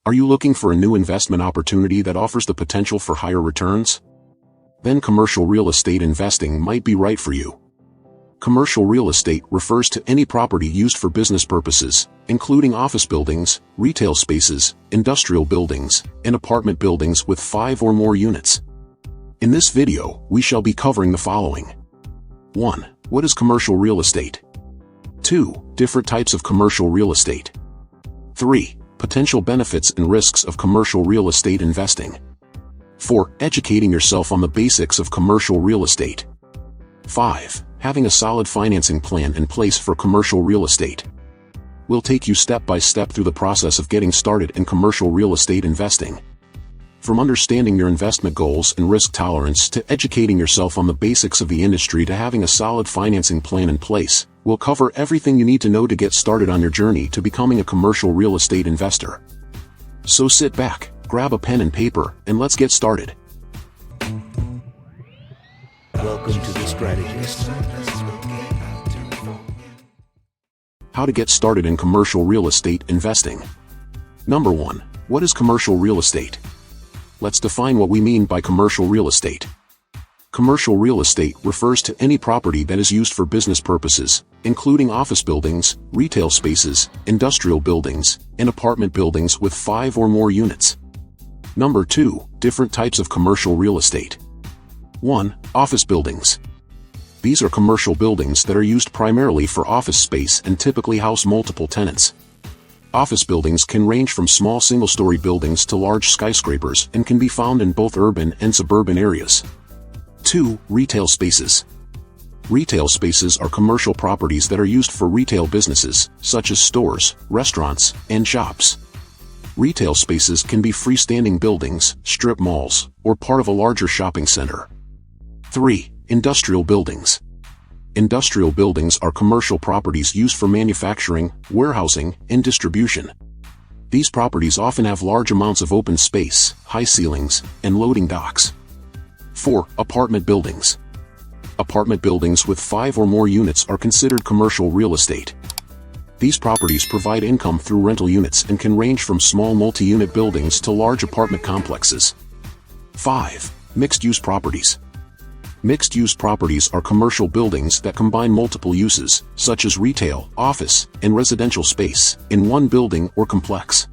Are you looking for a new investment opportunity that offers the potential for higher returns? Then commercial real estate investing might be right for you. Commercial real estate refers to any property used for business purposes, including office buildings, retail spaces, industrial buildings, and apartment buildings with 5 or more units. In this video, we shall be covering the following. 1. What is commercial real estate? 2. Different types of commercial real estate. 3. Potential benefits and risks of commercial real estate investing. 4. Educating yourself on the basics of commercial real estate. 5. Having a solid financing plan in place for commercial real estate. We'll take you step by step through the process of getting started in commercial real estate investing. From understanding your investment goals and risk tolerance to educating yourself on the basics of the industry to having a solid financing plan in place, we'll cover everything you need to know to get started on your journey to becoming a commercial real estate investor. So sit back, grab a pen and paper, and let's get started. Welcome to the Strategist. How to get started in commercial real estate investing. Number 1. What is commercial real estate? Let's define what we mean by commercial real estate. Commercial real estate refers to any property that is used for business purposes, including office buildings, retail spaces, industrial buildings, and apartment buildings with 5 or more units. Number 2. Different types of commercial real estate. 1. Office buildings. These are commercial buildings that are used primarily for office space and typically house multiple tenants. Office buildings can range from small single-story buildings to large skyscrapers and can be found in both urban and suburban areas. 2. Retail spaces. Retail spaces are commercial properties that are used for retail businesses, such as stores, restaurants, and shops. Retail spaces can be freestanding buildings, strip malls, or part of a larger shopping center. 3. Industrial buildings. Industrial buildings are commercial properties used for manufacturing, warehousing, and distribution. These properties often have large amounts of open space, high ceilings, and loading docks. 4. Apartment buildings. Apartment buildings with 5 or more units are considered commercial real estate. These properties provide income through rental units and can range from small multi-unit buildings to large apartment complexes. 5. Mixed-use properties. Mixed-use properties are commercial buildings that combine multiple uses, such as retail, office, and residential space, in one building or complex.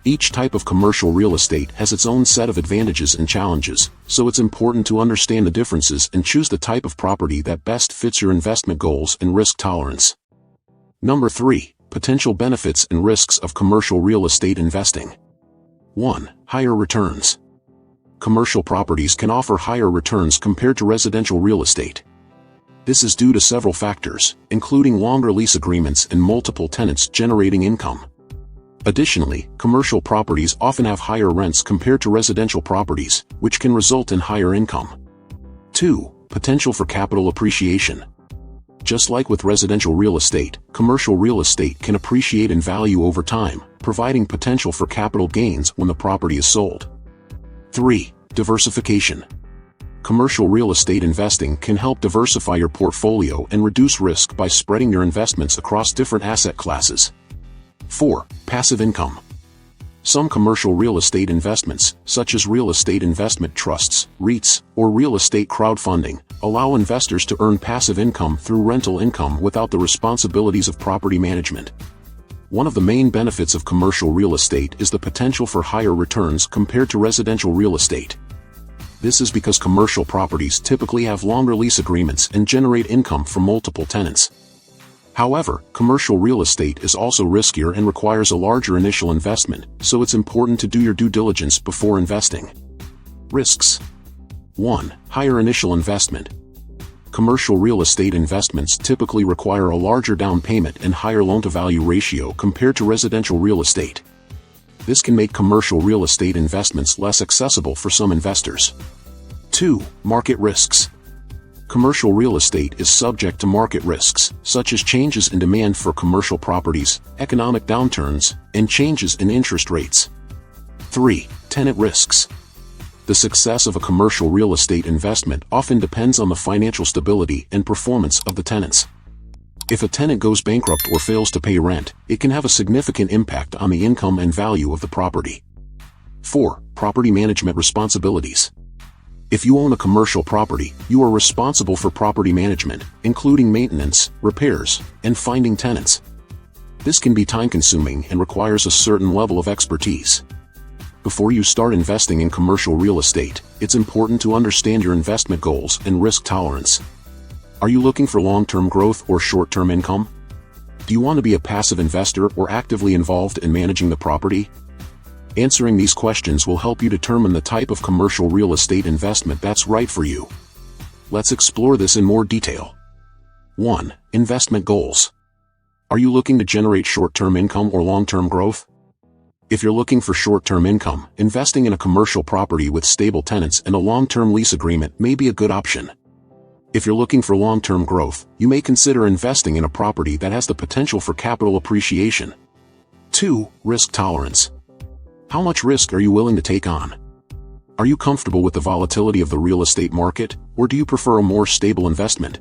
Each type of commercial real estate has its own set of advantages and challenges, so it's important to understand the differences and choose the type of property that best fits your investment goals and risk tolerance. Number 3. Potential benefits and risks of commercial real estate investing. 1. Higher returns. Commercial properties can offer higher returns compared to residential real estate. This is due to several factors, including longer lease agreements and multiple tenants generating income. Additionally, commercial properties often have higher rents compared to residential properties, which can result in higher income. 2. Potential for capital appreciation. Just like with residential real estate, commercial real estate can appreciate in value over time, providing potential for capital gains when the property is sold. 3. Diversification. Commercial real estate investing can help diversify your portfolio and reduce risk by spreading your investments across different asset classes. 4. Passive income. Some commercial real estate investments, such as real estate investment trusts, REITs, or real estate crowdfunding, allow investors to earn passive income through rental income without the responsibilities of property management. One of the main benefits of commercial real estate is the potential for higher returns compared to residential real estate. This is because commercial properties typically have longer lease agreements and generate income from multiple tenants. However, commercial real estate is also riskier and requires a larger initial investment, so it's important to do your due diligence before investing. Risks. 1. Higher initial investment. Commercial real estate investments typically require a larger down payment and higher loan-to-value ratio compared to residential real estate. This can make commercial real estate investments less accessible for some investors. 2. Market risks. Commercial real estate is subject to market risks, such as changes in demand for commercial properties, economic downturns, and changes in interest rates. 3. Tenant risks. The success of a commercial real estate investment often depends on the financial stability and performance of the tenants. If a tenant goes bankrupt or fails to pay rent, it can have a significant impact on the income and value of the property. 4. Property management responsibilities. If you own a commercial property, you are responsible for property management, including maintenance, repairs, and finding tenants. This can be time-consuming and requires a certain level of expertise. Before you start investing in commercial real estate, it's important to understand your investment goals and risk tolerance. Are you looking for long-term growth or short-term income? Do you want to be a passive investor or actively involved in managing the property? Answering these questions will help you determine the type of commercial real estate investment that's right for you. Let's explore this in more detail. 1. Investment goals. Are you looking to generate short-term income or long-term growth? If you're looking for short-term income, investing in a commercial property with stable tenants and a long-term lease agreement may be a good option. If you're looking for long-term growth, you may consider investing in a property that has the potential for capital appreciation. 2. Risk tolerance. How much risk are you willing to take on? Are you comfortable with the volatility of the real estate market, or do you prefer a more stable investment?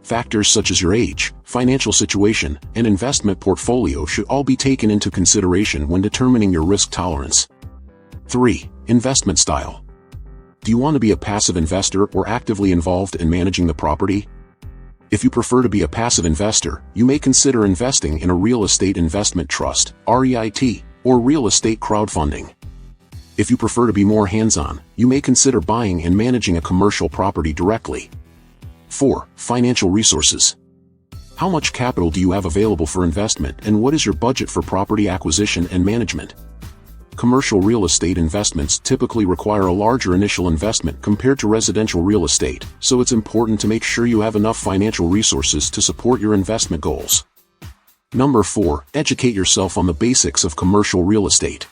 Factors such as your age, financial situation, and investment portfolio should all be taken into consideration when determining your risk tolerance. 3. Investment style. Do you want to be a passive investor or actively involved in managing the property? If you prefer to be a passive investor, you may consider investing in a real estate investment trust, REIT, or real estate crowdfunding. If you prefer to be more hands-on, you may consider buying and managing a commercial property directly. 4. Financial resources. How much capital do you have available for investment and what is your budget for property acquisition and management? Commercial real estate investments typically require a larger initial investment compared to residential real estate, so it's important to make sure you have enough financial resources to support your investment goals. Number 4. Educate yourself on the basics of commercial real estate.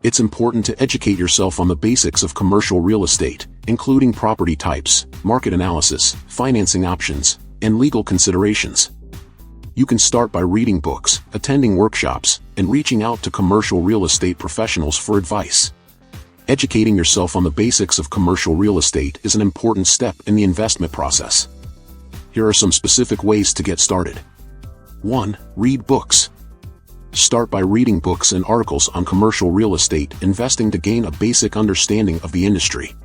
It's important to educate yourself on the basics of commercial real estate, including property types, market analysis, financing options, and legal considerations. You can start by reading books, attending workshops, and reaching out to commercial real estate professionals for advice. Educating yourself on the basics of commercial real estate is an important step in the investment process. Here are some specific ways to get started. 1. Read books. Start by reading books and articles on commercial real estate investing to gain a basic understanding of the industry.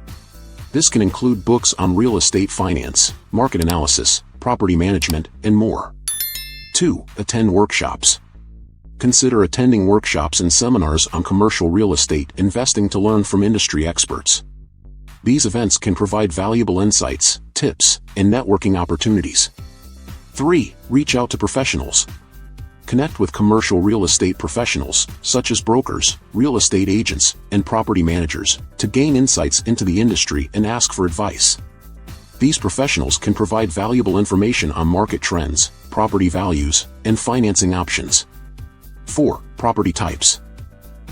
This can include books on real estate finance, market analysis, property management, and more. 2. Attend workshops. Consider attending workshops and seminars on commercial real estate investing to learn from industry experts. These events can provide valuable insights, tips, and networking opportunities. 3. Reach out to professionals. Connect with commercial real estate professionals, such as brokers, real estate agents, and property managers, to gain insights into the industry and ask for advice. These professionals can provide valuable information on market trends, property values, and financing options. 4. Property types.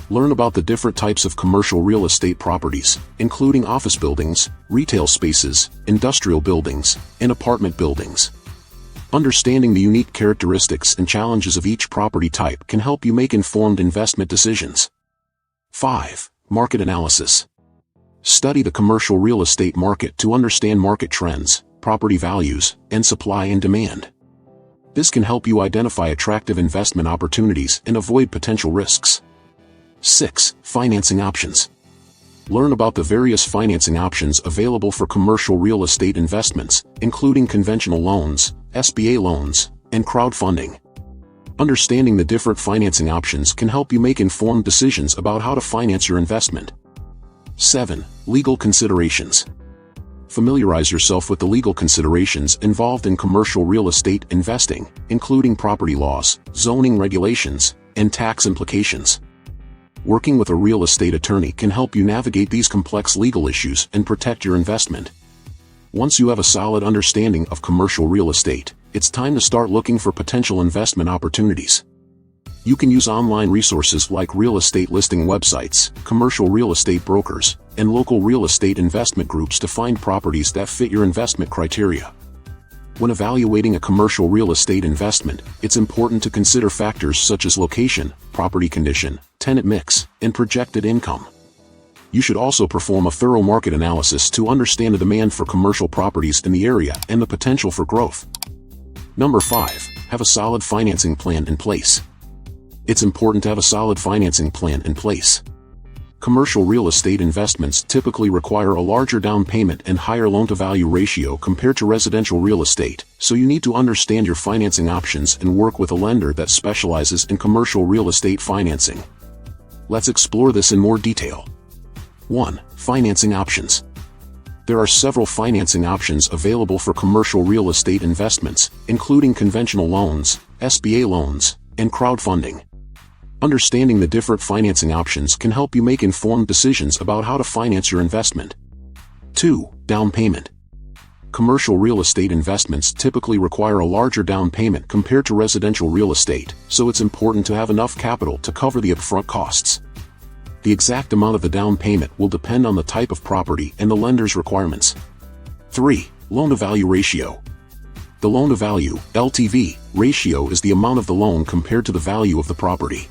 Learn about the different types of commercial real estate properties, including office buildings, retail spaces, industrial buildings, and apartment buildings. Understanding the unique characteristics and challenges of each property type can help you make informed investment decisions. 5. Market analysis. Study the commercial real estate market to understand market trends, property values, and supply and demand. This can help you identify attractive investment opportunities and avoid potential risks. 6. Financing options. Learn about the various financing options available for commercial real estate investments, including conventional loans, SBA loans, and crowdfunding. Understanding the different financing options can help you make informed decisions about how to finance your investment. 7. Legal considerations. Familiarize yourself with the legal considerations involved in commercial real estate investing, including property laws, zoning regulations, and tax implications. Working with a real estate attorney can help you navigate these complex legal issues and protect your investment. Once you have a solid understanding of commercial real estate, it's time to start looking for potential investment opportunities. You can use online resources like real estate listing websites, commercial real estate brokers, and local real estate investment groups to find properties that fit your investment criteria. When evaluating a commercial real estate investment, it's important to consider factors such as location, property condition, tenant mix, and projected income. You should also perform a thorough market analysis to understand the demand for commercial properties in the area and the potential for growth. Number 5. Have a solid financing plan in place. It's important to have a solid financing plan in place. Commercial real estate investments typically require a larger down payment and higher loan-to-value ratio compared to residential real estate, so you need to understand your financing options and work with a lender that specializes in commercial real estate financing. Let's explore this in more detail. 1. Financing options. There are several financing options available for commercial real estate investments, including conventional loans, SBA loans, and crowdfunding. Understanding the different financing options can help you make informed decisions about how to finance your investment. 2. Down payment. Commercial real estate investments typically require a larger down payment compared to residential real estate, so it's important to have enough capital to cover the upfront costs. The exact amount of the down payment will depend on the type of property and the lender's requirements. 3. Loan-to-value ratio. The loan-to-value (LTV) ratio is the amount of the loan compared to the value of the property.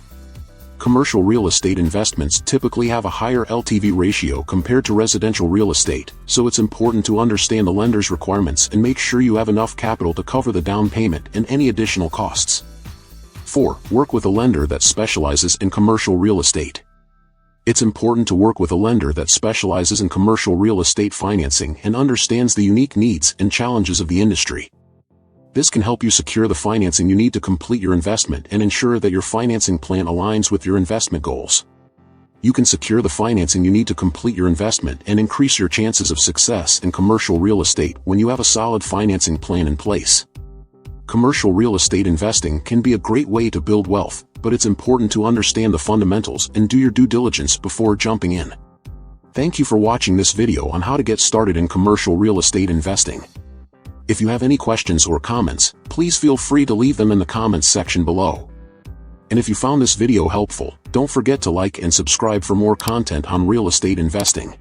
Commercial real estate investments typically have a higher LTV ratio compared to residential real estate, so it's important to understand the lender's requirements and make sure you have enough capital to cover the down payment and any additional costs. 4. Work with a lender that specializes in commercial real estate. It's important to work with a lender that specializes in commercial real estate financing and understands the unique needs and challenges of the industry. This can help you secure the financing you need to complete your investment and ensure that your financing plan aligns with your investment goals. You can secure the financing you need to complete your investment and increase your chances of success in commercial real estate when you have a solid financing plan in place. Commercial real estate investing can be a great way to build wealth, but it's important to understand the fundamentals and do your due diligence before jumping in. Thank you for watching this video on how to get started in commercial real estate investing. If you have any questions or comments, please feel free to leave them in the comments section below. And if you found this video helpful, don't forget to like and subscribe for more content on real estate investing.